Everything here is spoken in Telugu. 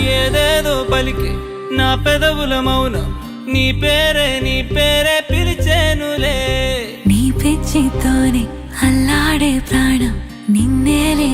ఏదేదో పలికి నా పెదవుల మౌనం నీ పేరే పిలిచేనులే. నీ పిచ్చితోనే అల్లాడే ప్రాణం నిన్నేలే